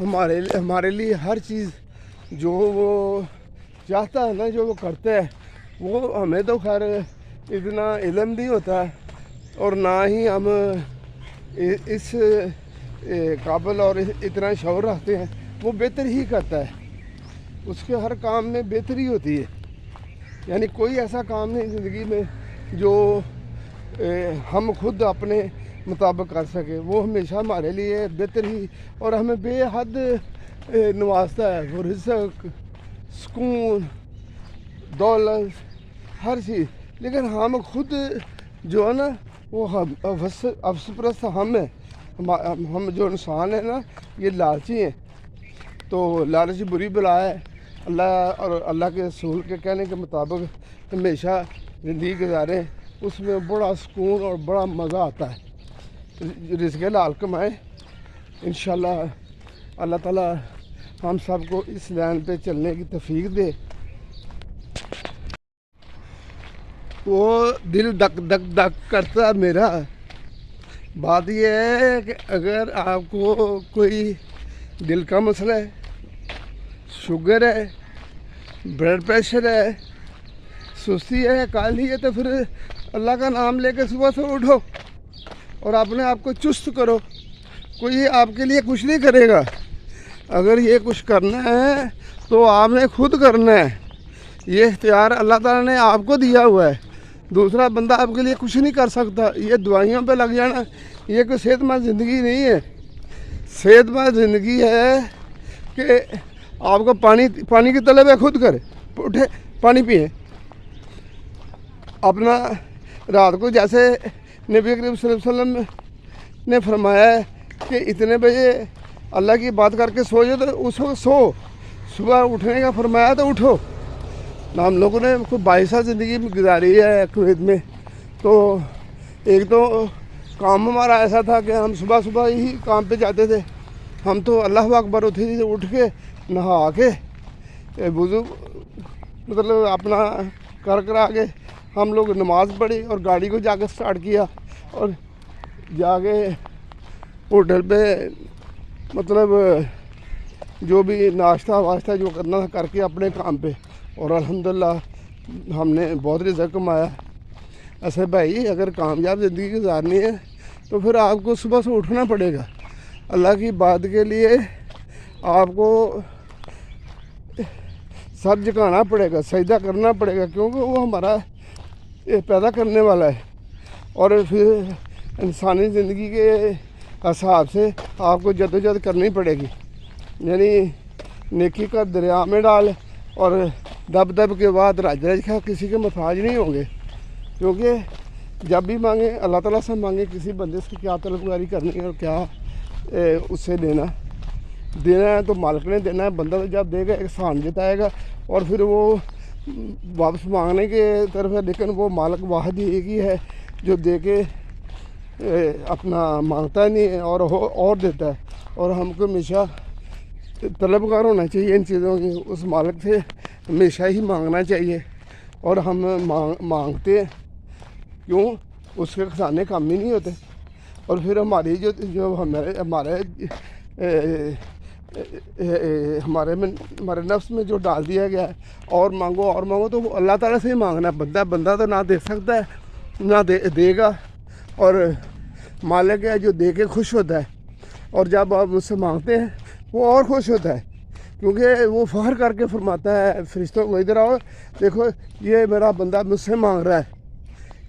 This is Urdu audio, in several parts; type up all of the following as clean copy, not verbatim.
ہمارے لیے ہر چیز جو وہ چاہتا ہے نا، جو وہ کرتا ہے، وہ ہمیں تو خیر اتنا علم نہیں ہوتا ہے، اور نہ ہی ہم اس قابل اور اتنا شعور رکھتے ہیں. وہ بہتر ہی کرتا ہے، اس کے ہر کام میں بہتری ہوتی ہے. یعنی کوئی ایسا کام نہیں زندگی میں جو ہم خود اپنے مطابق کر سکے. وہ ہمیشہ ہمارے لیے بہتر ہی، اور ہمیں بے حد نوازتا ہے. وہ رزق، سکون، دولت، ہر چیز. لیکن ہم خود جو ہے نا، وہ افس پرست ہم ہیں. ہم جو انسان ہیں نا، یہ لالچی ہیں. تو لالچ بری بلا ہے. اللہ اور اللہ کے رسول کے کہنے کے مطابق ہمیشہ زندگی گزاریں، اس میں بڑا سکون اور بڑا مزہ آتا ہے. رزق حلال کمائیں. انشاءاللہ اللہ تعالیٰ ہم سب کو اس لائن پہ چلنے کی توفیق دے. وہ دل دک دک دک کرتا میرا. بات یہ ہے کہ اگر آپ کو کوئی دل کا مسئلہ ہے، شوگر ہے، بلڈ پریشر ہے، سستی ہے، کاہلی ہے، تو پھر اللہ کا نام لے کے صبح سے اٹھو اور اپنے آپ کو چست کرو. کوئی آپ کے لیے کچھ نہیں کرے گا. اگر یہ کچھ کرنا ہے تو آپ نے خود کرنا ہے. یہ اختیار اللہ تعالیٰ نے آپ کو دیا ہوا ہے. دوسرا بندہ آپ کے لیے کچھ نہیں کر سکتا. یہ دوائیوں پہ لگ جانا، یہ کوئی صحت مند زندگی نہیں ہے. صحت مند زندگی ہے کہ آپ کو پانی کی طلب ہے، خود کرے، اٹھے پانی پئیں. اپنا رات کو جیسے نبی کریم صلی اللہ علیہ وسلم نے فرمایا ہے کہ اتنے بجے اللہ کی بات کر کے سو جاؤ تو اس وقت سو. صبح اٹھنے کا فرمایا تو اٹھو. ہم لوگوں نے کوئی 22 سال زندگی گزاری ہے کویت میں. تو ایک تو کام ہمارا ایسا تھا کہ ہم صبح ہی کام پہ جاتے تھے. ہم تو اللہ اکبر اٹھ کے نہا کے وضو مطلب اپنا کر کے ہم لوگ نماز پڑھی اور گاڑی کو جا کے سٹارٹ کیا، اور جا کے ہوٹل پہ مطلب جو بھی ناشتہ واشتہ جو کرنا تھا کر کے اپنے کام پہ. اور الحمدللہ ہم نے بہت رزق کمایا. ایسے بھائی اگر کامیاب زندگی گزارنی ہے تو پھر آپ کو صبح سے اٹھنا پڑے گا. اللہ کی بات کے لیے آپ کو سر جھکانا پڑے گا، سجدہ کرنا پڑے گا، کیونکہ وہ ہمارا پیدا کرنے والا ہے. اور پھر انسانی زندگی کے حساب سے آپ کو جدوجہد کرنی پڑے گی. یعنی نیکی کا دریا میں ڈال، اور دب کے بعد رج کا کسی کے محتاج نہیں ہوں گے. کیونکہ جب بھی مانگیں اللہ تعالیٰ سے مانگیں، کسی بندے سے کیا طلبگاری کرنی ہے اور کیا اس سے دینا ہے تو مالک نے دینا ہے. بندہ تو جب دے گا احسان جتائے گا، اور پھر وہ واپس مانگنے کے طرف ہے. لیکن وہ مالک واحد ہی ایک ہی ہے جو دے کے اپنا مانگتا نہیں ہے اور دیتا ہے. اور ہم کو ہمیشہ طلبگار ہونا چاہیے ان چیزوں کی. اس مالک سے ہمیشہ ہی مانگنا چاہیے. اور ہم مانگتے ہیں کیوں؟ اس کے خزانے کم ہی نہیں ہوتے. اور پھر ہماری جو ہمارے نفس میں جو ڈال دیا گیا ہے اور مانگو تو وہ اللہ تعالیٰ سے ہی مانگنا ہے. بندہ تو نہ دے سکتا ہے نہ دے گا. اور مالک ہے جو دے کے خوش ہوتا ہے. اور جب آپ اس سے مانگتے ہیں وہ اور خوش ہوتا ہے، کیونکہ وہ فخر کر کے فرماتا ہے فرشتوں کو، ادھر آؤ دیکھو یہ میرا بندہ مجھ سے مانگ رہا ہے.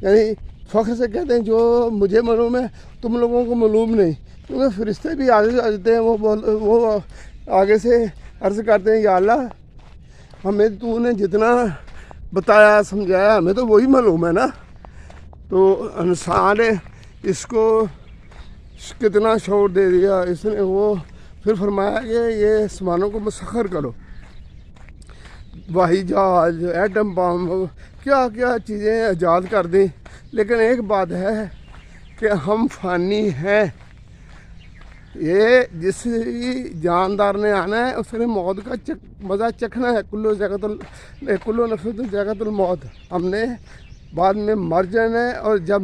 یعنی فخر سے کہتے ہیں جو مجھے معلوم ہے تم لوگوں کو معلوم نہیں. کیونکہ فرشتے بھی آگے آ جاتے ہیں، وہ آگے سے عرض کرتے ہیں یا اللہ ہمیں تو نے جتنا بتایا سمجھایا ہمیں تو وہی معلوم ہے نا. تو انسان اس کو کتنا شعور دے دیا اس نے. وہ پھر فرمایا کہ یہ آسمانوں کو مسخر کرو، واہی جہاز، ایٹم بم، کیا کیا چیزیں ایجاد کر دیں. لیکن ایک بات ہے کہ ہم فانی ہیں. یہ جس جاندار نے آنا ہے اس نے موت کا مزہ چکھنا ہے. کلو نفس ذائقۃ الموت. ہم نے بعد میں مر جانا ہے، اور جب